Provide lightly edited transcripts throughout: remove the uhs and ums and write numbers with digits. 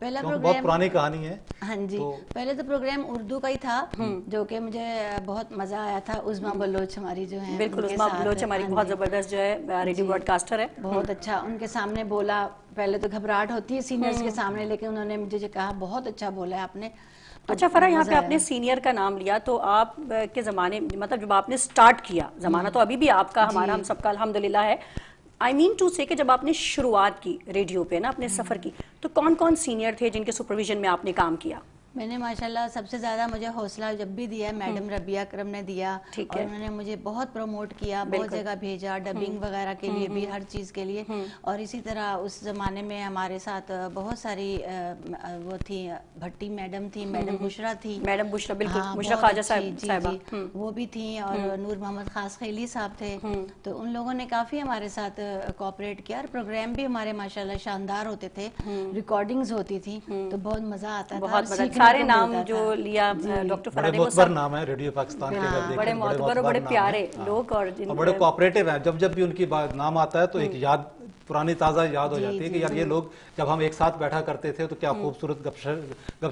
پہلا بہت پروگرام پرانی کہانی ہے. ہاں جی پہلے تو پروگرام اردو کا ہی تھا جو کہ مجھے بہت مزہ آیا تھا. عظمیٰ بلوچ ہماری جو ہیں بالکل عظمیٰ بلوچ ہماری بہت زبردست جو ہے ریڈیو براڈ کاسٹر ہے. بہت اچھا ان کے سامنے بولا. پہلے تو گھبراہٹ ہوتی ہے سینئرز کے سامنے, لیکن انہوں نے مجھے کہا بہت اچھا بولا ہے آپ نے. اچھا فرح, یہاں پہ آپ نے سینئر کا نام لیا, تو آپ کے زمانے مطلب جب آپ نے سٹارٹ کیا, زمانہ تو ابھی بھی آپ کا ہمارا ہم سب کا الحمدللہ ہے, آئی مین ٹو سے کہ جب آپ نے شروعات کی ریڈیو پہ نا اپنے سفر کی, تو کون کون سینئر تھے جن کے سپرویژن میں آپ نے کام کیا؟ میں نے ماشاءاللہ سب سے زیادہ مجھے حوصلہ جب بھی دیا ہے میڈم ربیہ اکرم نے دیا, اور انہوں نے مجھے بہت پروموٹ کیا, بہت جگہ بھیجا, ڈبنگ وغیرہ کے لیے بھی, ہر چیز کے لیے. اور اسی طرح اس زمانے میں ہمارے ساتھ بہت ساری وہ تھی, بھٹی میڈم تھی, میڈم بشرا تھی, میڈم بشرا, بالکل بشرا خواجہ صاحبہ, وہ بھی تھیں, اور نور محمد خاص خیلی صاحب تھے. تو ان لوگوں نے کافی ہمارے ساتھ کوآپریٹ کیا, اور پروگرام بھی ہمارے ماشاءاللہ شاندار ہوتے تھے, ریکارڈنگز ہوتی تھی, تو بہت مزہ آتا تھا. بہت سارے نام جو لیا ڈاکٹر فرح نے, بڑے معتبر نام ہے ریڈیو پاکستان کے, بڑے معتبر اور بڑے پیارے لوگ, اور بڑے کوآپریٹو ہیں. جب بھی ان کی نام آتا ہے تو ایک یاد, پرانی تازہ یاد ہو جاتی ہے کہ یار یہ لوگ جب ہم ایک ساتھ بیٹھا کرتے تھے تو کیا خوبصورت گپ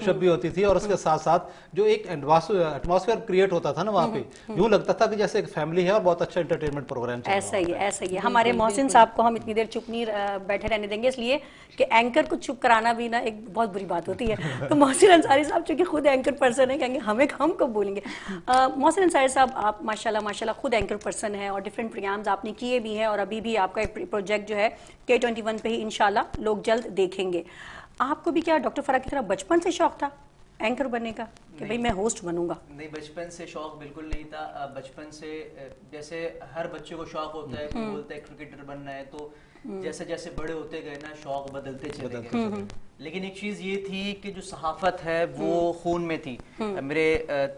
شپ بھی ہوتی تھی, اور اس کے ساتھ ساتھ جو ایک ایٹماسفیئر کریٹ ہوتا تھا نا وہاں پہ, یوں لگتا تھا کہ جیسے ایک فیملی ہے اور بہت اچھا انٹرٹینمنٹ پروگرام چل رہا ہے. ایسا ہی ایسا ہی. ہمارے محسن صاحب کو ہم اتنی دیر چپ نہیں بیٹھے رہنے دیں گے, اس لیے کہ اینکر کو چپ کرانا بھی نا ایک بہت بری بات ہوتی ہے. تو محسن انصاری صاحب چونکہ خود اینکر پرسن ہے, کہیں گے ہم کب بولیں گے. محسن انصاری صاحب آپ ماشاءاللہ خود اینکر پرسن ہیں, اور ڈفرینٹ پروگرامز آپ نے کیے بھی ہیں, اور ابھی بھی آپ کا پروجیکٹ جو ہے K21 پہ ہی انشاءاللہ لوگ جلد دیکھیں گے. آپ کو بھی کیا ڈاکٹر فرح کی طرح بچپن سے شوق تھا اینکر بننے کا کہ بھئی میں ہوسٹ بنوں گا؟ نہیں, بچپن سے شوق بالکل نہیں تھا. بچپن سے جیسے ہر بچے کو شوق ہوتا ہے, کوئی بولتا ہے کرکٹر بننا ہے, تو جیسے جیسے بڑے ہوتے گئے نا شوق بدلتے چلے گئے. لیکن ایک چیز یہ تھی کہ جو صحافت ہے وہ خون میں تھی. میرے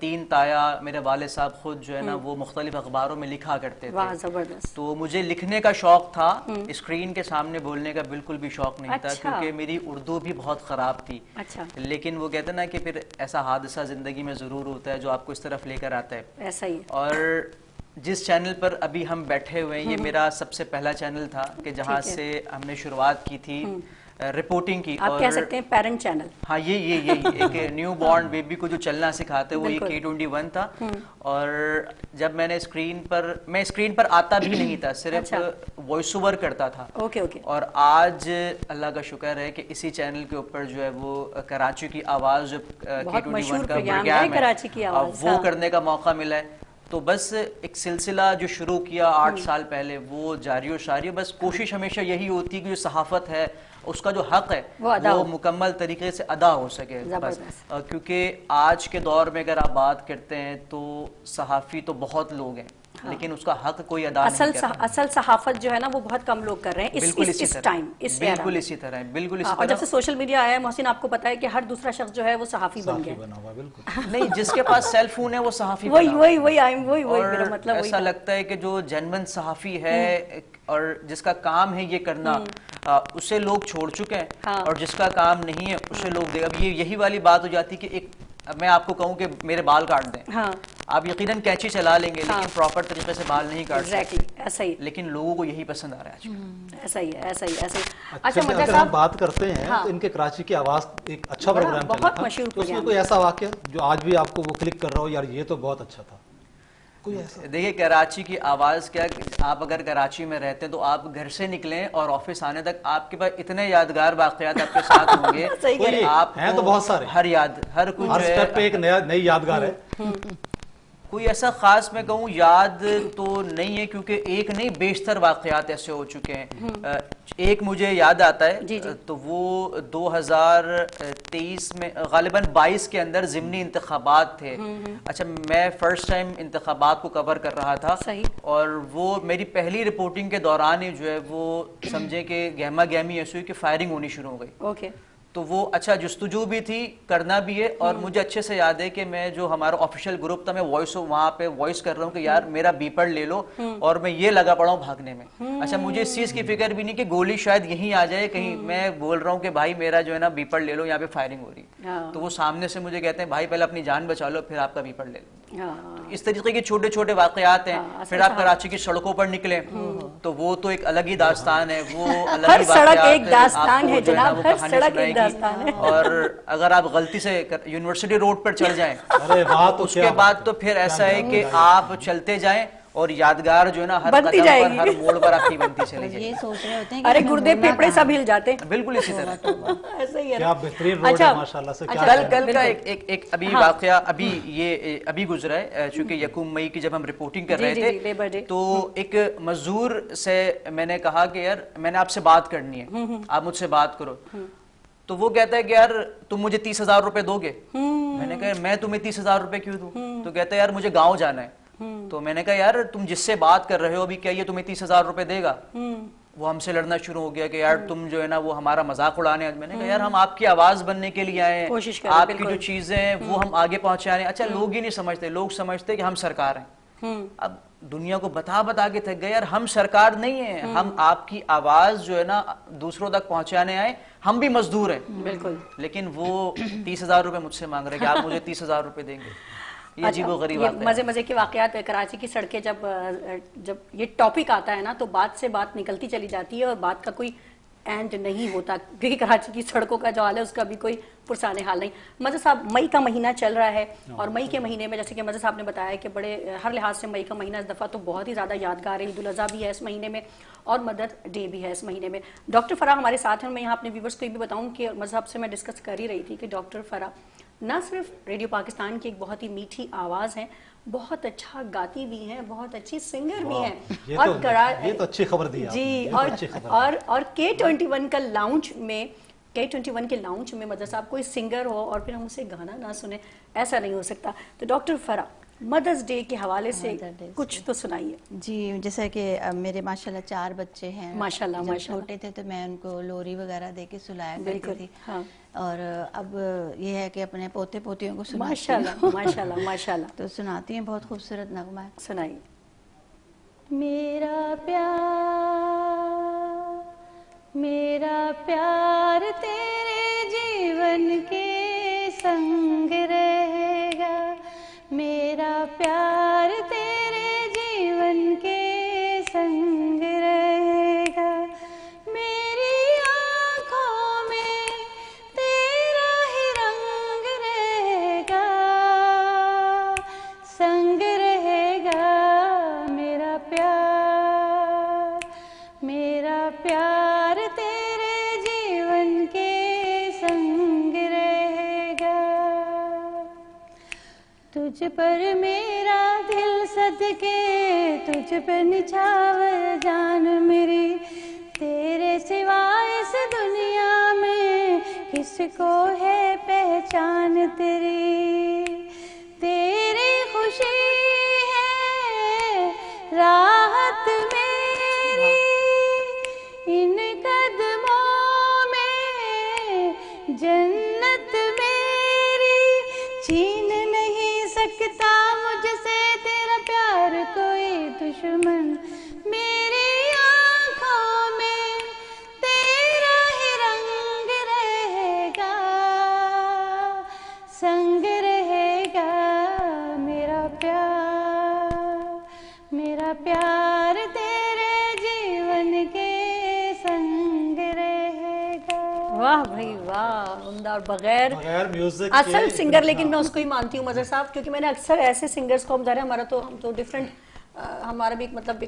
3 تایا, میرے والد صاحب خود جو ہے نا وہ مختلف اخباروں میں لکھا کرتے تھے. واہ زبردست. تو مجھے لکھنے کا شوق تھا, اسکرین کے سامنے بولنے کا بالکل بھی شوق نہیں تھا, کیونکہ میری اردو بھی بہت خراب تھی. لیکن وہ کہتے ہیں نا کہ پھر ایسا حادثہ زندگی میں ضرور ہوتا ہے جو آپ کو اس طرف لے کر آتا ہے. ایسا ہی. اور جس چینل پر ابھی ہم بیٹھے ہوئے ہیں, یہ میرا سب سے پہلا چینل تھا کہ جہاں سے ہم نے شروعات کی تھی رپورٹنگ کی. آپ کہہ سکتے ہیں پیرنٹ چینل. ہاں, یہ ایک نیو بورن بیبی کو جو چلنا سکھاتے ہیں وہ یہ K21 تھا. اور جب میں نے اسکرین پر آتا بھی نہیں تھا, صرف وائس اوور کرتا تھا. اور آج اللہ کا شکر ہے کہ اسی چینل کے اوپر جو ہے وہ کراچی کی آواز جو K21 کا پروگرام ہے وہ کرنے کا موقع ملا ہے. تو بس ایک سلسلہ جو شروع کیا 8 سال پہلے وہ جاری و ساری. بس کوشش ہمیشہ یہی ہوتی ہے کہ جو صحافت ہے اس کا جو حق ہے وہ مکمل طریقے سے ادا ہو سکے. بس کیونکہ آج کے دور میں اگر آپ بات کرتے ہیں تو صحافی تو بہت لوگ ہیں, لیکن اس کا حق کوئی ادا نہیں کرتا. اصل صحافت جو ہے نا وہ بہت کم لوگ کر رہے ہیں اس ٹائم, اس ایرا. بالکل اسی طرح, بالکل اسی طرح. اور جب سے سوشل میڈیا آیا ہے محسن, آپ کو پتا ہے کہ ہر دوسرا شخص جو ہے وہ صحافی بن گیا. نہیں, جس کے پاس سیل فون ہے وہ صحافی. وہی میرا مطلب. ایسا لگتا ہے کہ جو جنون صحافی ہے اور جس کا کام ہے یہ کرنا, اسے لوگ چھوڑ چکے ہیں, اور جس کا کام نہیں ہے اسے لوگ دے. اب یہی والی بات ہو جاتی کہ ایک میں آپ کو کہوں کہ میرے بال کاٹ دیں, آپ یقیناً کینچی چلا لیں گے لیکن پراپر طریقے سے بال نہیں کاٹ سکتے. ایسا ہی. لیکن لوگوں کو یہی پسند آ رہا ہے آج. ایسا ہی. اچھا, اگر ہم بات کرتے ہیں تو ان کے کراچی کی آواز ایک اچھا پروگرام چلا بہت تھا, مشہور تو اس میں کوئی ایسا واقعہ جو آج بھی آپ کو وہ کلک کر رہا ہو, یار یہ تو بہت اچھا تھا؟ دیکھیے کراچی کی آواز کیا, آپ اگر کراچی میں رہتے ہیں تو آپ گھر سے نکلیں اور آفس آنے تک آپ کے پاس اتنے یادگار واقعات آپ کے ساتھ ہوں گے. آپ ہیں تو بہت سارے, ہر کچھ ہر سٹیپ پہ ایک نئی یادگار ہے. کوئی ایسا خاص میں کہوں یاد تو نہیں ہے, کیونکہ ایک نہیں بیشتر واقعات ایسے ہو چکے ہیں. ایک مجھے یاد آتا ہے تو وہ 2023 میں غالباً 22 کے اندر ضمنی انتخابات تھے. اچھا, میں فرسٹ ٹائم انتخابات کو کور کر رہا تھا, اور وہ میری پہلی رپورٹنگ کے دوران ہی جو ہے وہ سمجھے کہ گہما گہمی ایسی ہوئی کہ فائرنگ ہونی شروع ہو گئی. تو وہ اچھا جستجو بھی تھی, کرنا بھی ہے. اور مجھے اچھے سے یاد ہے کہ میں جو ہمارا آفیشیل گروپ تھا میں وہاں پہ وائس کر رہا ہوں کہ یار میرا بیپر لے لو, اور میں یہ لگا پڑا ہوں بھاگنے میں. اچھا, مجھے اس چیز کی فکر بھی نہیں کہ گولی شاید یہیں آ جائے کہیں. میں بول رہا ہوں کہ بھائی میرا جو ہے نا بیپر لے لو, یہاں پہ فائرنگ ہو رہی. تو وہ سامنے سے مجھے کہتے ہیں بھائی پہلے اپنی جان بچا لو پھر آپ کا بیپر لے لو. اس طریقے کے چھوٹے چھوٹے واقعات ہیں. پھر آپ کراچی کی سڑکوں پر نکلیں تو وہ تو ایک الگ ہی داستان ہے, وہ الگ ہی سڑک ایک داستان ہے جناب, ہر سڑک ایک داستان ہے. اور اگر آپ غلطی سے یونیورسٹی روڈ پر چل جائیں اس کے بعد تو پھر ایسا ہے کہ آپ چلتے جائیں اور یادگار جو ہے نا ہر قدم پر ہر موڑ پر آپ کی بنتی چلی جائے. یہ سوچ رہے ہوتے ہیں ارے گردے پھیپھڑے سب ہل جاتے ہیں. بالکل اسی طرح ایسا ہی ہے. کیا بہترین روڈ ہے ماشاءاللہ سے. کل کا ایک ابھی واقعہ ابھی گزرا ہے, چونکہ 1 مئی کی جب ہم رپورٹنگ کر رہے تھے تو ایک مزدور سے میں نے کہا کہ یار میں نے آپ سے بات کرنی ہے, آپ مجھ سے بات کرو. تو وہ کہتا ہے کہ یار تم مجھے 30,000 روپے دو گے. میں نے کہا میں تمہیں 30,000 روپے کیوں دوں؟ تو کہتا ہے یار مجھے گاؤں جانا ہے. تو میں نے کہا یار تم جس سے بات کر رہے ہو ابھی کیا یہ تمہیں 30,000 روپے دے گا؟ وہ ہم سے لڑنا شروع ہو گیا کہ یار تم جو ہے نا وہ ہمارا مذاق اڑانے. میں نے کہا یار ہم آپ کی آواز بننے کے لیے آئے ہیں, آپ کی جو چیزیں ہیں وہ ہم آگے پہنچانے. اچھا لوگ ہی نہیں سمجھتے, لوگ سمجھتے کہ ہم سرکار ہیں. اب دنیا کو بتا کے تھک گئے یار ہم سرکار نہیں ہیں, ہم آپ کی آواز جو ہے نا دوسروں تک پہنچانے آئے, ہم بھی مزدور ہیں. بالکل. لیکن وہ 30,000 روپے مجھ سے مانگ رہے کہ آپ مجھے 30,000 روپے دیں گے. یہ عجیب و غریب مزے کے واقعات. کراچی کی سڑکیں جب یہ ٹاپک آتا ہے نا تو بات سے بات نکلتی چلی جاتی ہے اور بات کا کوئی اینڈ نہیں ہوتا, کیونکہ کراچی کی سڑکوں کا جو حال ہے اس کا بھی کوئی پرسان حال نہیں. مزہ صاحب مئی کا مہینہ چل رہا ہے اور مئی کے مہینے میں جیسے کہ مزہ صاحب نے بتایا کہ بڑے ہر لحاظ سے مئی کا مہینہ اس دفعہ تو بہت ہی زیادہ یادگار ہے. عید الاضحیٰ بھی ہے اس مہینے میں اور مدر ڈے بھی ہے اس مہینے میں. ڈاکٹر فرح ہمارے ساتھ ہیں. میں یہاں اپنے ویورز کو یہ بھی بتاؤں کہ مذہب سے میں ڈسکس کر ہی رہی تھی کہ ڈاکٹر فرح نہ صرف ریڈیو پاکستان کی ایک بہت ہی میٹھی آواز ہے, بہت اچھا گاتی بھی ہیں, بہت اچھی سنگر بھی ہیں. یہ تو اچھی خبر دی جی. اور K21 کا لاؤنج میں K21 کے لاؤنج میں مدر صاحب کوئی سنگر ہو اور پھر ہم اسے گانا نہ سنیں, ایسا نہیں ہو سکتا. تو ڈاکٹر فرح مدرس ڈے کے حوالے سے کچھ تو سنائیے. جی جیسا کہ میرے ماشاءاللہ 4 بچے ہیں. ماشاءاللہ. جب چھوٹے تھے تو میں ان کو لوری وغیرہ دے کے سلایا کرتی تھی. اور اب یہ ہے کہ اپنے پوتے پوتیوں کو سناتی ہوں. ماشاءاللہ. تو سناتی ہیں, بہت خوبصورت نغمہ ہے. سنائیے. میرا پیار تیرے جیون کے سنگ رہے گا, میرا پیار تیرے جیون کے سنگ رہے گا, میری آنکھوں میں تیرا ہی رنگ رہے گا, سنگ رہے گا میرا پیار تیرے جیون کے سنگ رہے گا. تجھ پر میرا دل صدقے, تجھ پہ نچھاور جان میری, تیرے سوا اس دنیا میں کس کو ہے پہچان تیری, تیری خوشی ہے راحت میری, ان قدموں میں جنت میری, چھین نہیں سکتا مجھ سے تیرا پیار کوئی دشمن, میری آنکھوں میں تیرا ہی رنگ رہے گا, سنگ رہے گا میرا پیار تیرے جیون کے سنگ رہے گا. واہ بھائی واہ, عمدہ. اور بغیر میوزک اصل سنگر, لیکن میں اس کو ہی مانتی ہوں مظہر صاحب, کیونکہ میں نے اکثر ایسے سنگرز کو ظاہر ہے ہم تو ڈفرینٹ, ہمارا بھی مطلب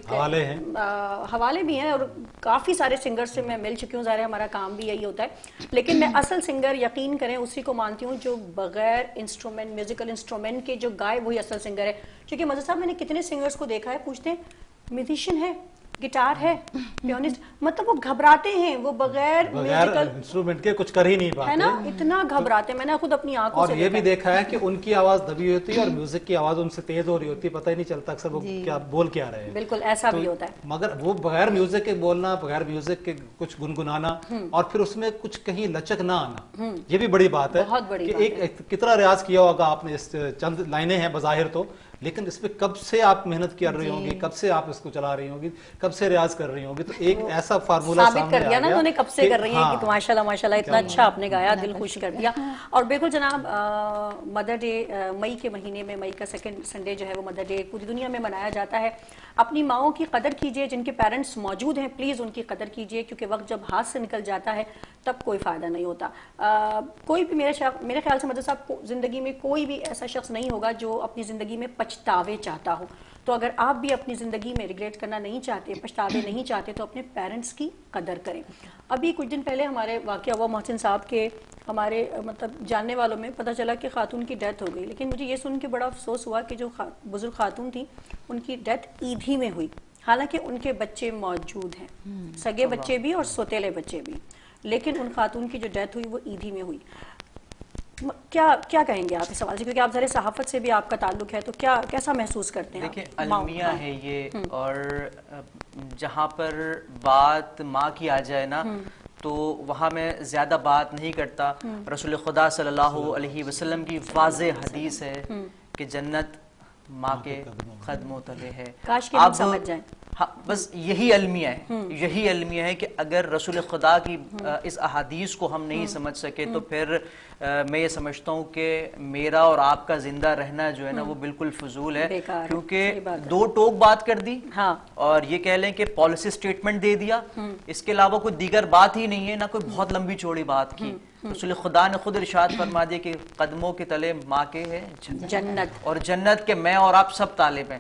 حوالے بھی ہیں اور کافی سارے سنگر سے میں مل چکی ہوں, ظاہر ہے ہمارا کام بھی یہی ہوتا ہے, لیکن میں اصل سنگر یقین کریں اسی کو مانتی ہوں جو بغیر انسٹرومنٹ, میوزیکل انسٹرومنٹ کے جو گائے وہی اصل سنگر ہے. کیونکہ مظہر صاحب میں نے کتنے سنگرز کو دیکھا ہے پوچھتے ہیں میوزیشین ہے, گٹار ہے, پیانسٹ, مطلب وہ گھبراتے ہیں, وہ بغیر انسٹرومنٹ کے کچھ کر ہی نہیں پاتے ہے نا, اتنا گھبراتے ہیں. میں نے خود اپنی آنکھوں سے اور یہ بھی دیکھا ہے کہ ان کی آواز دبی ہوتی ہے اور میوزک کی آواز ان سے تیز ہو رہی ہوتی ہے, پتہ ہی نہیں چلتا اکثر وہ کیا بول کے آ رہے ہیں. بالکل ایسا بھی ہوتا ہے. مگر وہ بغیر میوزک کے بولنا, بغیر میوزک کے کچھ گنگنانا اور پھر اس میں کچھ کہیں لچک نہ آنا, یہ بھی بڑی بات ہے کہ ایک کتنا ریاض کیا ہوگا آپ نے. چند لائنیں ہیں بظاہر تو, لیکن اس پہ کب سے آپ محنت کر رہی ہوں گی, کب سے آپ اس کو چلا رہی ہوں گی, کب سے ریاض کر رہی ہوں گی, تو ایک ایسا فارمولا ثابت کر دیا نا انہوں نے کب سے کر رہی ہیں کہ ماشاءاللہ ماشاءاللہ اتنا اچھا آپ نے گایا, دل خوش کر دیا. اور بالکل جناب, مدر ڈے مئی کے مہینے میں, مئی کا سیکنڈ سنڈے جو ہے وہ مدر ڈے پوری دنیا میں منایا جاتا ہے. اپنی ماؤں کی قدر کیجئے, جن کے پیرنٹس موجود ہیں پلیز ان کی قدر کیجئے, کیونکہ وقت جب ہاتھ سے نکل جاتا ہے تب کوئی فائدہ نہیں ہوتا. کوئی بھی میرے خیال سے مدر صاحب زندگی میں کوئی بھی ایسا شخص نہیں ہوگا جو اپنی زندگی میں پچھتاوے چاہتا ہو. تو اگر آپ بھی اپنی زندگی میں ریگریٹ کرنا نہیں چاہتے, پچھتاوے نہیں چاہتے, تو اپنے پیرنٹس کی قدر کریں. ابھی کچھ دن پہلے ہمارے واقعہ ہوا محسن صاحب کے, ہمارے مطلب جاننے والوں میں پتہ چلا کہ خاتون کی ڈیتھ ہو گئی. لیکن مجھے یہ سن کے بڑا افسوس ہوا کہ جو بزرگ خاتون تھی ان کی ڈیتھ عید ہی میں ہوئی, حالانکہ ان کے بچے موجود ہیں, سگے بچے بھی اور سوتیلے بچے بھی, لیکن ان خاتون کی جو ڈیتھ ہوئی وہ عید ہی میں ہوئی. کیا کہیں گے آپ اس سوال سے, کیونکہ آپ ذرا صحافت سے بھی آپ کا تعلق ہے, تو کیسا محسوس کرتے ہیں؟ دیکھیں المیہ ہے یہ, اور جہاں پر بات ماں کی آ جائے نا تو وہاں میں زیادہ بات نہیں کرتا. رسول خدا صلی اللہ علیہ وسلم کی واضح حدیث ہے کہ جنت ماں کے قدموں تلے ہے. کاش کہ ہم سمجھ جائیں. ہاں بس یہی المیہ ہے, یہی المیہ ہے کہ اگر رسول خدا کی اس احادیث کو ہم نہیں سمجھ سکے تو پھر میں یہ سمجھتا ہوں کہ میرا اور آپ کا زندہ رہنا جو ہے نا وہ بالکل فضول ہے, کیونکہ دو ٹوک بات کر دی اور یہ کہہ لیں کہ پالیسی سٹیٹمنٹ دے دیا, اس کے علاوہ کوئی دیگر بات ہی نہیں ہے, نہ کوئی بہت لمبی چوڑی بات کی. رسول خدا نے خود ارشاد فرما دیا کہ قدموں کے تلے ماں کے ہے جنت, اور جنت کے میں اور آپ سب طالب ہیں.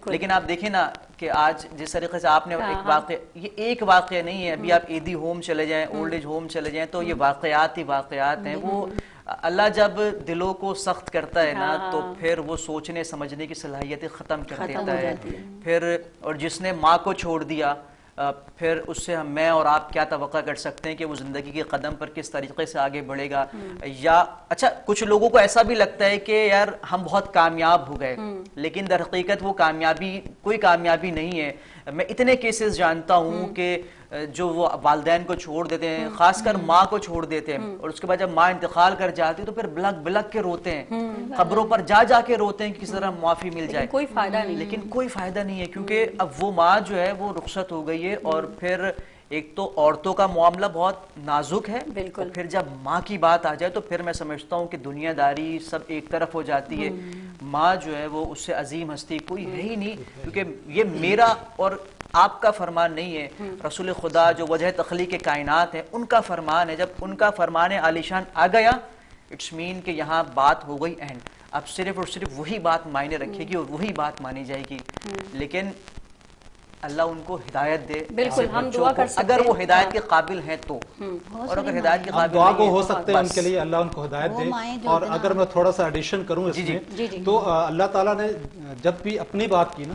لیکن آپ دیکھیں نا کہ آج جس طریقے سے آپ نے ایک واقعہ, یہ ایک واقعہ نہیں ہے, ابھی آپ ایدی ہوم چلے جائیں, اولڈ ایج ہوم چلے جائیں, تو یہ واقعات ہی واقعات ہیں. وہ اللہ جب دلوں کو سخت کرتا ہے نا تو پھر وہ سوچنے سمجھنے کی صلاحیتیں ختم کر دیتا ہے. پھر اور جس نے ماں کو چھوڑ دیا, پھر اس سے میں اور آپ کیا توقع کر سکتے ہیں کہ وہ زندگی کے قدم پر کس طریقے سے آگے بڑھے گا. یا اچھا کچھ لوگوں کو ایسا بھی لگتا ہے کہ یار ہم بہت کامیاب ہو گئے, لیکن در حقیقت وہ کامیابی کوئی کامیابی نہیں ہے. میں اتنے کیسز جانتا ہوں کہ جو وہ والدین کو چھوڑ دیتے ہیں, خاص کر ماں کو چھوڑ دیتے ہیں, اور اس کے بعد جب ماں انتقال کر جاتی ہے تو پھر بلک بلک کے روتے ہیں, قبروں پر جا کے روتے ہیں کہ کس طرح معافی مل جائے. کوئی فائدہ نہیں, لیکن کوئی فائدہ نہیں ہے, کیونکہ اب وہ ماں جو ہے وہ رخصت ہو گئی ہے. اور پھر ایک تو عورتوں کا معاملہ بہت نازک ہے, بالکل, پھر جب ماں کی بات آ جائے تو پھر میں سمجھتا ہوں کہ دنیا داری سب ایک طرف ہو جاتی ہے. ماں جو ہے وہ اس سے عظیم ہستی کوئی ہے ہی نہیں, کیونکہ یہ میرا اور آپ کا فرمان نہیں ہے, رسول خدا جو وجہ تخلیق کائنات ہیں ان کا فرمان ہے. جب ان کا فرمان عالی شان آ گیا اٹس مین کہ یہاں بات ہو گئی اینڈ, اب صرف اور صرف وہی بات معنی رکھے گی اور وہی بات مانی جائے گی. لیکن اللہ ان کو ہدایت دے, بالکل ہم دعا کر سکتے اگر وہ ہدایت کے قابل ہیں تو, اور اگر ہدایت کے قابل دعا کو ہو سکتے ہیں ان کے لیے, اللہ ان کو ہدایت دے. اور اگر میں تھوڑا سا ایڈیشن کروں اس میں, تو اللہ تعالیٰ نے جب بھی اپنی بات کی نا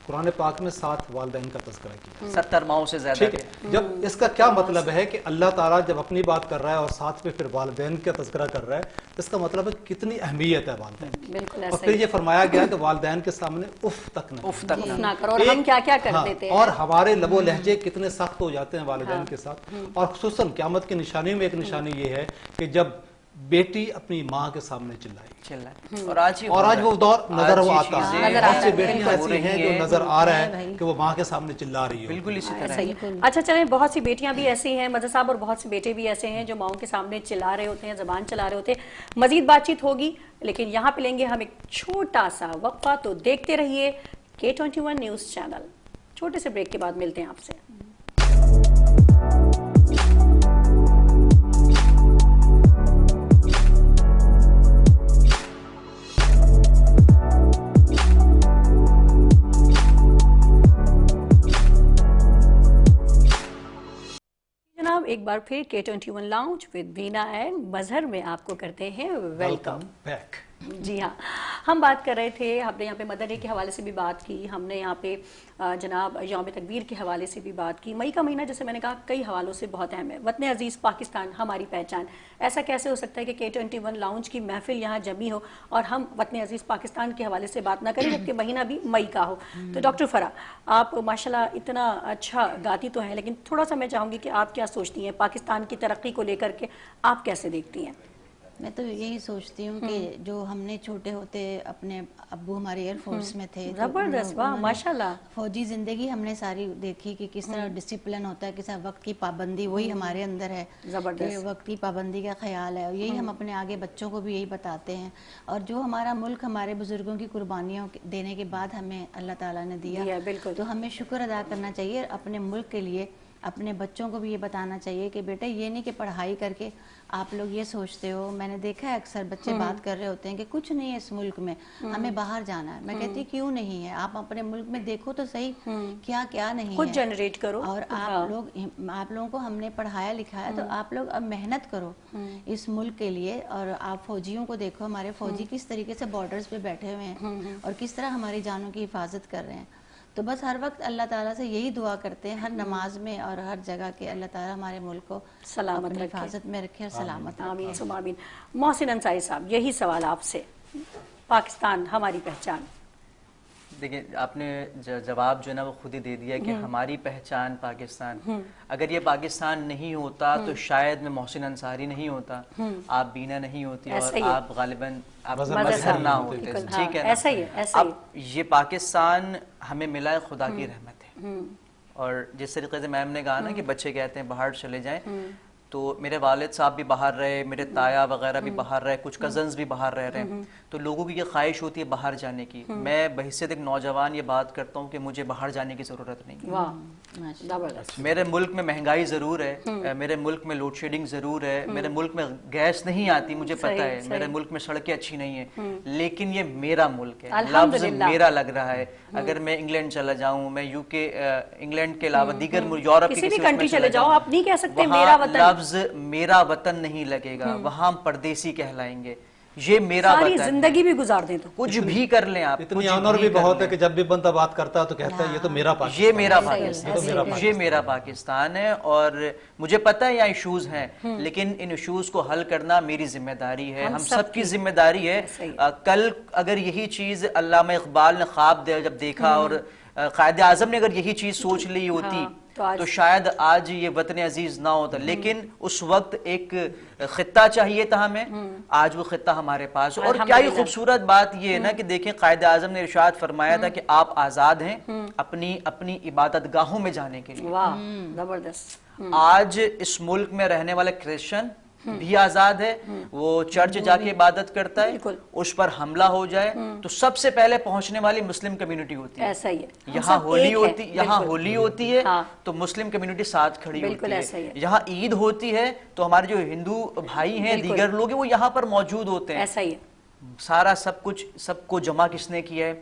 قرآن پاک میں 7 والدین کا تذکرہ کیا, 70 ماؤں سے زیادہ. ٹھیک ہے, جب اس کا کیا مطلب ہے کہ اللہ تعالیٰ جب اپنی بات کر رہا ہے اور ساتھ پہ پھر والدین کا تذکرہ کر رہا ہے, اس کا مطلب ہے کتنی اہمیت ہے والدین کی. اور پھر یہ فرمایا گیا کہ والدین کے سامنے اف تک نہ کرو, اور ہم کیا کرتے تھے, اور ہمارے لب و لہجے کتنے سخت ہو جاتے ہیں والدین کے ساتھ. اور خصوصاً قیامت کی نشانیوں میں ایک نشانی یہ ہے کہ جب بیٹی اپنی ماں کے سامنے چلائے, اور آج وہ دور نظر وہ آتا ہے. بہت سی بیٹیاں ایسی ہیں جو نظر آ رہا ہے کہ وہ ماں کے سامنے چلا رہی ہے. بالکل اسی طرح. اچھا چلیں, بہت سی بیٹیاں بھی ایسی ہیں مدر صاحب, اور بہت سے بیٹے بھی ایسے ہیں جو ماؤں کے سامنے چلا رہے ہوتے ہیں, زبان چلا رہے ہوتے ہیں. مزید بات چیت ہوگی, لیکن یہاں پہ لیں گے ہم ایک چھوٹا سا وقفہ, تو دیکھتے رہیے K21 نیوز چینل. چھوٹے سے بریک کے بعد ملتے ہیں آپ سے. ایک بار پھر K21 lounge with Veena and Mazhar میں آپ کو کرتے ہیں ویلکم بیک. جی ہاں, ہم بات کر رہے تھے, ہم نے یہاں پہ مدر ڈے کے حوالے سے بھی بات کی, ہم نے یہاں پہ جناب یوم تکبیر کے حوالے سے بھی بات کی. مئی کا مہینہ جیسے میں نے کہا کئی حوالوں سے بہت اہم ہے. وطن عزیز پاکستان ہماری پہچان. ایسا کیسے ہو سکتا ہے کہ K21 لاؤنج کی محفل یہاں جمی ہو اور ہم وطن عزیز پاکستان کے حوالے سے بات نہ کریں, جبکہ مہینہ بھی مئی کا ہو. تو ڈاکٹر فرا, آپ ماشاءاللہ اتنا اچھا گاتی تو ہیں, لیکن تھوڑا سا میں چاہوں گی کہ آپ کیا سوچتی ہیں پاکستان کی ترقی کو لے کر کے, آپ کیسے دیکھتی ہیں؟ میں تو یہی سوچتی ہوں کہ جو ہم نے چھوٹے ہوتے اپنے ابو ہمارے ایئر فورس میں تھے، تو زبردست، واہ ماشاءاللہ. فوجی زندگی ہم نے ساری دیکھی کہ کس طرح ڈسپلن ہوتا ہے، کس طرح وقت کی پابندی، وہی ہمارے اندر ہے کہ وقت کی پابندی کا خیال ہے، اور یہی ہم اپنے آگے بچوں کو بھی یہی بتاتے ہیں. اور جو ہمارا ملک ہمارے بزرگوں کی قربانیوں دینے کے بعد ہمیں اللہ تعالیٰ نے دیا، تو ہمیں شکر ادا کرنا چاہیے اپنے ملک کے لیے. اپنے بچوں کو بھی یہ بتانا چاہیے کہ بیٹا یہ نہیں کہ پڑھائی کر کے آپ لوگ یہ سوچتے ہو. میں نے دیکھا ہے اکثر بچے بات کر رہے ہوتے ہیں کہ کچھ نہیں ہے اس ملک میں، ہمیں باہر جانا ہے. میں کہتی کیوں نہیں ہے، آپ اپنے ملک میں دیکھو تو صحیح کیا کیا نہیں ہے، خود جنریٹ کرو. اور آپ لوگوں کو ہم نے پڑھایا لکھایا، تو آپ لوگ اب محنت کرو اس ملک کے لیے. اور آپ فوجیوں کو دیکھو، ہمارے فوجی کس طریقے سے بارڈرز پہ بیٹھے ہوئے ہیں اور کس طرح ہماری جانوں کی حفاظت کر رہے ہیں. تو بس ہر وقت اللہ تعالیٰ سے یہی دعا کرتے ہیں ہر نماز میں اور ہر جگہ کہ اللہ تعالیٰ ہمارے ملک کو سلامت اپنی حفاظت میں رکھے اور سلامت رکھے. آمین ثم آمین. محسن انصاری صاحب، یہی سوال آپ سے، پاکستان ہماری پہچان. دیکھیں آپ نے جواب جو ہے نا وہ خود ہی دے دیا کہ ہماری پہچان پاکستان. اگر یہ پاکستان نہیں ہوتا تو شاید میں محسن انصاری نہیں ہوتا، آپ بینا نہیں ہوتی، اور آپ غالباً مظہر نہ ہوتے. ٹھیک ہے نا؟ اب یہ پاکستان ہمیں ملا ہے خدا کی رحمت ہے. اور جس طریقے سے میم نے کہا نا کہ بچے کہتے ہیں باہر چلے جائیں، تو میرے والد صاحب بھی باہر رہے، میرے تایا وغیرہ بھی باہر رہے، کچھ کزنز بھی باہر رہ رہے ہیں. تو لوگوں کی یہ خواہش ہوتی ہے باہر جانے کی. میں بحیثیت ایک نوجوان یہ بات کرتا ہوں کہ مجھے باہر جانے کی ضرورت نہیں. میرے ملک میں مہنگائی ضرور ہے، میرے ملک میں لوڈ شیڈنگ ضرور ہے، میرے ملک میں گیس نہیں آتی، مجھے پتہ ہے، میرے ملک میں سڑکیں اچھی نہیں ہیں، لیکن یہ میرا ملک ہے، لفظ میرا لگ رہا ہے. اگر میں انگلینڈ چلا جاؤں، میں یو کے، انگلینڈ کے علاوہ دیگر یورپ کی کسی کنٹری چلے جاؤ، آپ نہیں کہہ سکتے میرا وطن. لفظ میرا وطن نہیں لگے گا، وہاں ہم پردیسی کہلائیں گے. یہ میرا ساری وطن زندگی بھی گزار دیں تو کچھ بھی کر لیں آپ. اتنی آنر بھی بہت ہے کہ جب بھی بندہ بات کرتا ہے تو کہتا ہے یہ تو میرا پاکستان، یہ میرا پاکستان، یہ میرا پاکستان ہے. اور مجھے پتہ ہے یہاں ایشوز ہیں، لیکن ان ایشوز کو حل کرنا میری ذمہ داری ہے، ہم سب کی ذمہ داری ہے. کل اگر یہی چیز علامہ اقبال نے خواب جب دیکھا اور قائد اعظم نے اگر یہی چیز سوچ لی ہوتی تو شاید آج یہ وطن عزیز نہ ہوتا. لیکن اس وقت ایک خطہ چاہیے تھا ہمیں، آج وہ خطہ ہمارے پاس. اور کیا ہی خوبصورت بات یہ ہے نا کہ دیکھیں قائد اعظم نے ارشاد فرمایا تھا کہ آپ آزاد ہیں اپنی عبادت گاہوں میں جانے کے لیے. واہ زبردست. آج اس ملک میں رہنے والا کرسچن بھی آزاد ہے، وہ چرچ جا کے عبادت کرتا ہے، اس پر حملہ ہو جائے تو سب سے پہلے پہنچنے والی مسلم کمیونٹی ہوتی ہے. ایسا ہی ہے، یہاں ہولی ہوتی ہے تو مسلم کمیونٹی ساتھ کھڑی ہوتی ہے. یہاں عید ہوتی ہے تو ہمارے جو ہندو بھائی ہیں دیگر لوگ ہیں وہ یہاں پر موجود ہوتے ہیں. ایسا ہی ہے. سارا سب کو جمع کس نے کیا ہے؟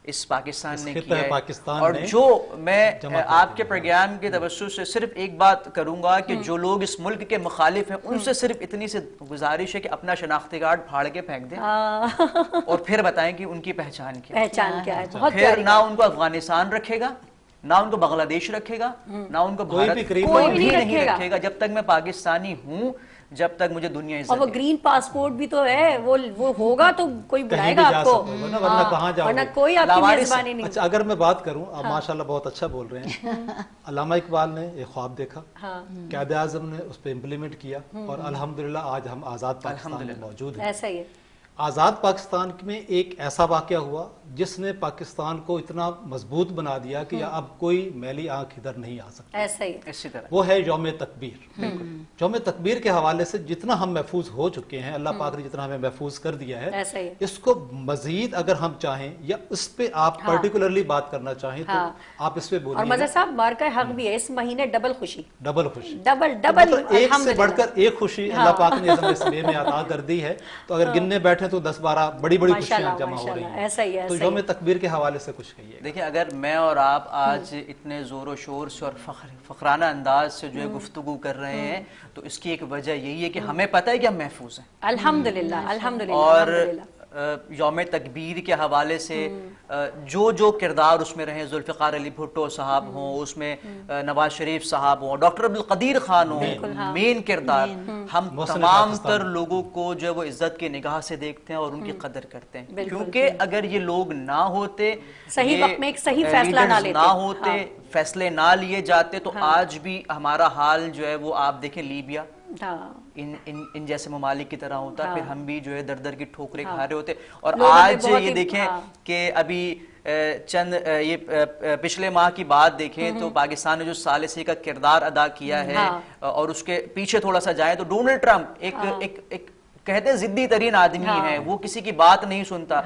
اس پاکستان نے کیا ہے. اور نے جو میں آپ کے پروگرام کے توسط سے صرف ایک بات کروں گا کہ جو لوگ اس ملک کے مخالف ہیں ان سے صرف اتنی سی گزارش ہے کہ اپنا شناختی کارڈ پھاڑ کے پھینک دیں اور پھر بتائیں کہ ان کی پہچان کیا ہے. پھر نہ ان کو افغانستان رکھے گا، نہ ان کو بنگلہ دیش رکھے گا، نہ ان کو بھارت، کوئی بھی نہیں رکھے گا. جب تک میں پاکستانی ہوں، جب تک مجھے دنیا عزت. اور وہ گرین پاسپورٹ بھی تو ہے، وہ ہوگا تو کوئی بلائے گا آپ کو، ورنہ کوئی آپ کی میزبانی نہیں. اچھا اگر میں بات کروں، آپ ماشاءاللہ بہت اچھا بول رہے ہیں. علامہ اقبال نے ایک خواب دیکھا، قائد اعظم نے اس پہ امپلیمنٹ کیا، اور الحمدللہ آج ہم آزاد پاکستان میں موجود ہیں. ایسا ہی ہے. آزاد پاکستان میں ایک ایسا واقعہ ہوا جس نے پاکستان کو اتنا مضبوط بنا دیا کہ اب کوئی میلی آنکھ ادھر نہیں آ سکتی. ایسا ہی اسی طرح وہ ہے یوم تکبیر. یوم تکبیر کے حوالے سے جتنا ہم محفوظ ہو چکے ہیں، اللہ پاک نے جتنا ہمیں محفوظ کر دیا ہے، اس کو مزید اگر ہم چاہیں یا اس پہ آپ پرٹیکولرلی بات کرنا چاہیں تو آپ اس پہ بولیے. اور مظہر صاحب مارکہ حق بھی ہے، اس مہینے ڈبل خوشی، ڈبل خوشی، ڈبل ایک سے بڑھ کر ایک خوشی اللہ پاک نے اس میں عطا کر دی ہے. تو اگر گننے بیٹھے تو 10-12 بڑی خوشیاں جمع ہو رہی ہیں. تو یوم تکبیر کے حوالے سے کچھ کہیے. دیکھیں اگر میں اور آپ آج اتنے زور و شور سے اور فخرانہ انداز سے جو ہے گفتگو کر رہے ہیں تو اس کی ایک وجہ یہی ہے کہ ہمیں پتہ ہے کہ ہم محفوظ ہیں الحمدللہ. اور یوم تکبیر کے حوالے سے جو کردار اس میں رہے، ذوالفقار علی بھٹو صاحب ہوں، اس میں نواز شریف صاحب ہوں، ڈاکٹر عبدالقدیر خان ہوں، مین کردار، ہم تمام تر لوگوں کو جو وہ عزت کی نگاہ سے دیکھتے ہیں اور ان کی قدر کرتے ہیں. کیونکہ اگر یہ لوگ نہ ہوتے، صحیح وقت میں ایک صحیح فیصلہ نہ لیتے، نہ ہوتے، فیصلے نہ لیے جاتے تو آج بھی ہمارا حال جو ہے وہ آپ دیکھیں لیبیا ان جیسے ممالک کی طرح ہوتا، پھر ہم بھی جو ہے در در کی ٹھوکریں کھا رہے ہوتے. اور آج یہ دیکھیں کہ ابھی چند یہ پچھلے ماہ کی بات دیکھیں تو پاکستان نے جو ثالثی کا کردار ادا کیا ہے اور اس کے پیچھے تھوڑا سا جائیں تو ڈونلڈ ٹرمپ ایک کہتے ہیں ضدی ترین آدمی ہے، وہ کسی کی بات نہیں سنتا.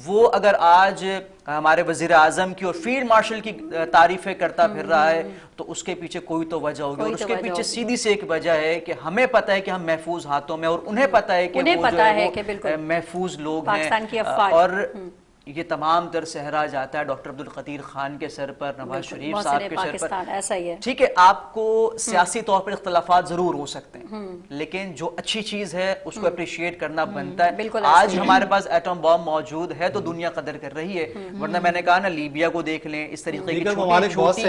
وہ اگر آج ہمارے وزیر اعظم کی اور فیلڈ مارشل کی تعریفیں کرتا پھر رہا ہے تو اس کے پیچھے کوئی تو وجہ ہوگی، اور اس کے پیچھے سیدھی سے ایک وجہ ہے کہ ہمیں پتہ ہے کہ ہم محفوظ ہاتھوں میں، اور انہیں پتہ ہے کہ وہ جو ہے وہ محفوظ لوگ ہیں. اور یہ تمام تر صحرا جاتا ہے ڈاکٹر عبدالقدیر خان کے سر پر، نواز شریف صاحب کے سر پر. ایسا ہی ہے. ٹھیک ہے، آپ کو سیاسی طور پر اختلافات ضرور ہو سکتے ہیں، لیکن جو اچھی چیز ہے اس کو اپریشیٹ کرنا بنتا ہے. آج ہمارے پاس ایٹم بم موجود ہے تو دنیا قدر کر رہی ہے، ورنہ میں نے کہا نا لیبیا کو دیکھ لیں، اس طریقے کی چھوٹی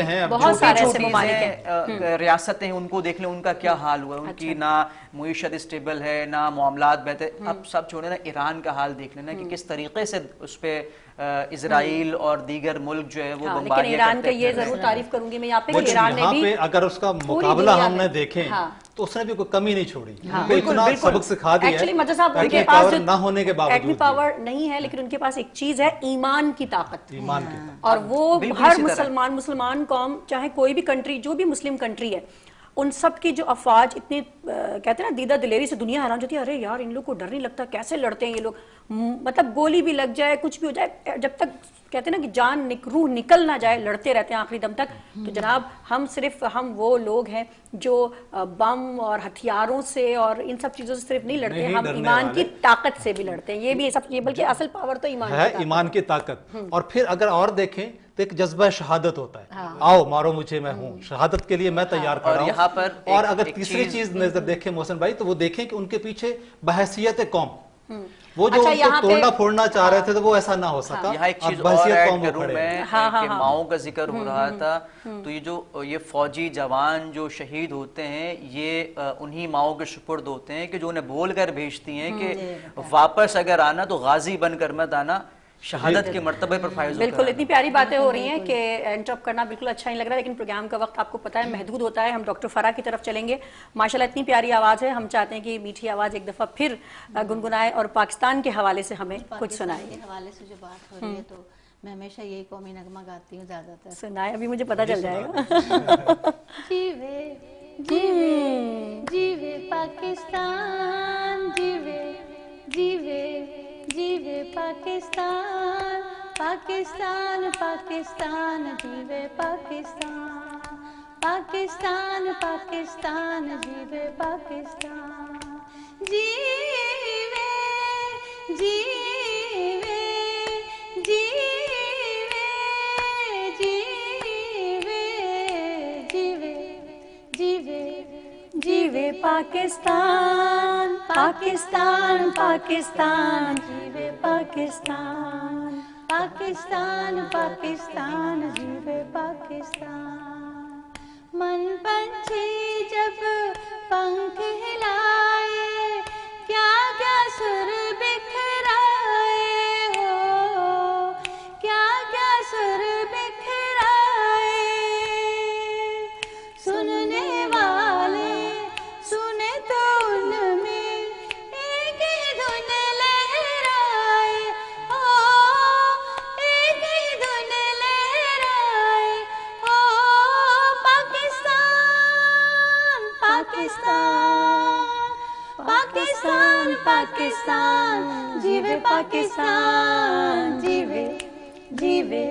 ریاستیں ان کو دیکھ لیں، ان کا کیا حال ہوا، ان کی نہ معیشت اسٹیبل ہے نہ معاملات بہتر. اب سب چھوڑے نا، ایران کا حال دیکھ لینا کہ کس طریقے سے اس پہ اسرائیل اور دیگر ملک جو ہے وہ بمباریاں کرتے ہیں. لیکن ایران کا یہ ضرور تعریف کروں گی میں یہاں پہ کہ ایران نے بھی اگر اس کا مقابلہ ہم نے دیکھیں تو اس نے بھی کوئی کمی نہیں چھوڑی، اتنا سبق سکھا دیا ایکچولی مجھے صاحب ان کے پاس نہ ہونے کے باوجود ایٹمی پاور نہیں ہے، لیکن ان کے پاس ایک چیز ہے ایمان کی طاقت. اور وہ ہر مسلمان قوم، چاہے کوئی بھی کنٹری، جو بھی مسلم کنٹری ہے، ان سب کی جو افواج اتنی کہتے ہیں نا دیدہ دلیری سے دنیا حیران ہوتی ہے، ارے یار ان لوگ کو ڈر نہیں لگتا، کیسے لڑتے ہیں یہ لوگ، مطلب گولی بھی لگ جائے کچھ بھی ہو جائے، جب تک کہتے ہیں نا کہ جان روح نکل نہ جائے لڑتے رہتے ہیں آخری دم تک. تو جناب ہم وہ لوگ ہیں جو بم اور ہتھیاروں سے اور ان سب چیزوں سے صرف نہیں لڑتے، ہم ایمان کی طاقت سے بھی لڑتے ہیں. یہ بھی سب، بلکہ اصل پاور تو ایمان کی طاقت. اور پھر اگر اور دیکھیں تو ایک جذبہ شہادت ہوتا ہے، آؤ مارو مجھے، میں ہوں، شہادت کے لیے میں تیار کھڑا ہوں. یہاں پر اور اگر تیسری چیز نظر دیکھیں محسن بھائی تو وہ دیکھیں کہ ان کے پیچھے بحیثیت قوم، وہ جو ان کو توڑنا پھوڑنا چاہ رہے تھے تو وہ ایسا نہ ہو سکا. یہاں ایک چیز اور ایڈ کروں میں کہ ماؤں کا ذکر ہو رہا تھا، تو یہ فوجی جوان جو شہید ہوتے ہیں یہ انہی ماؤں کے سپرد ہوتے ہیں کہ جو انہیں بول کر بھیجتی ہیں کہ واپس اگر آنا تو غازی بن کر مت آنا، شہادت کے مرتبے پر فائز ہوتا ہے. بالکل اتنی پیاری باتیں ہو رہی ہیں کہ انٹرپٹ کرنا بالکل اچھا نہیں لگ رہا، لیکن پروگرام کا وقت آپ کو پتہ ہے محدود ہوتا ہے. ہم ڈاکٹر فرا کی طرف چلیں گے. ماشاءاللہ اتنی پیاری آواز ہے، ہم چاہتے ہیں کہ میٹھی آواز ایک دفعہ پھر گنگنائے اور پاکستان کے حوالے سے ہمیں کچھ سنائے. کے حوالے سے جو بات ہو رہی ہے تو میں ہمیشہ یہی قومی نغمہ گاتی ہوں زیادہ تر. سنائے، ابھی مجھے پتہ چل جائے گا. جیوے جیوے جیوے پاکستان، جیوے جیوے جیوے پاکستان، پاکستان پاکستان جیوے پاکستان، پاکستان پاکستان جیوے پاکستان. جیوے جیوے جیوے جیوے جیوے جیوے جیوے پاکستان، پاکستان پاکستان جیوے پاکستان، پاکستان پاکستان جیوے پاکستان. من پنچھی جب پنکھ ہلائے، کیا کیا سر بکھرائے ہو، کیا کیا سر بکھرائے. سننے والے سنے تو ان میں ایک ہی دھن لہرائے، ایک ہی دھن لہرائے. پاکستان پاکستان پاکستان جیوے پاکستان، جیوے جیوے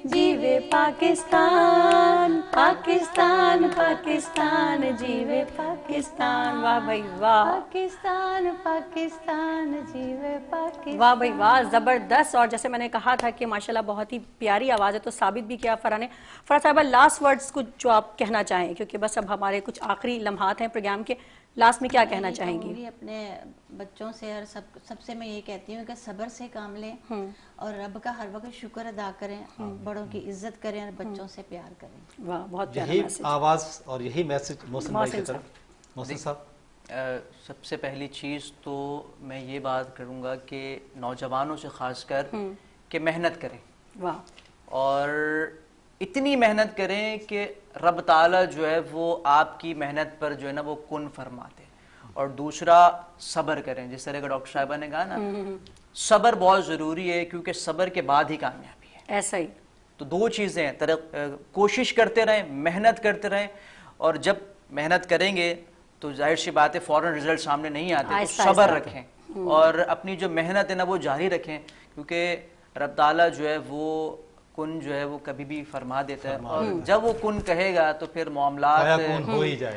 جیوے پاکستان، پاکستان پاکستان جیوے پاکستان. واہ بھائی واہ، پاکستان پاکستان جیوے پاکستان. واہ بھائی واہ، زبردست. اور جیسے میں نے کہا تھا کہ ماشاءاللہ بہت ہی پیاری آواز ہے، تو ثابت بھی کیا فرا نے. فرا صاحبہ لاسٹ ورڈز کچھ جو آپ کہنا چاہیں، کیونکہ بس اب ہمارے کچھ آخری لمحات ہیں پروگرام کے، لاسٹ میں کیا کہنا چاہیں گی؟ اپنے بچوں سے اور سب سے میں یہ کہتی ہوں کہ صبر سے کام لیں اور رب کا ہر وقت شکر ادا کریں، بڑوں کی عزت کریں اور بچوں سے پیار کریں. واہ، بہت پیارا یہی میسج آواز اور یہی میسج محسن بھائی کی طرف. محسن صاحب، سب سے پہلی چیز تو میں یہ بات کروں گا کہ نوجوانوں سے خاص کر کہ محنت کریں. واہ. اور اتنی محنت کریں کہ رب تعالیٰ جو ہے وہ آپ کی محنت پر جو ہے نا وہ کن فرماتے. اور دوسرا صبر کریں، جس طرح کہ ڈاکٹر صاحبہ نے کہا نا، صبر بہت ضروری ہے کیونکہ صبر کے بعد ہی کامیابی ہے. ایسا ہی. تو دو چیزیں ہیں، کوشش کرتے رہیں، محنت کرتے رہیں، اور جب محنت کریں گے تو ظاہر سی بات ہے فوراً رزلٹ سامنے نہیں آتے، تو صبر رکھیں اور اپنی جو محنت ہے نا وہ جاری رکھیں، کیونکہ رب تعالیٰ جو ہے وہ کن جو ہے وہ کبھی بھی فرما دیتا ہے، اور جب وہ کن کہے گا تو پھر معاملات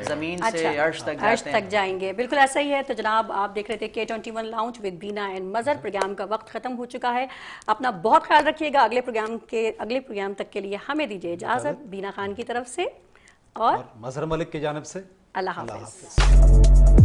زمین سے عرش تک جائیں گے. بالکل ایسا ہی ہے. تو جناب آپ دیکھ رہے تھے K21 لاؤنج ود بینا اینڈ مظہر. پروگرام کا وقت ختم ہو چکا ہے. اپنا بہت خیال رکھیے گا. اگلے پروگرام تک کے لیے ہمیں دیجیے اجازت بینا خان کی طرف سے اور مظہر ملک کی جانب سے. اللہ حافظ.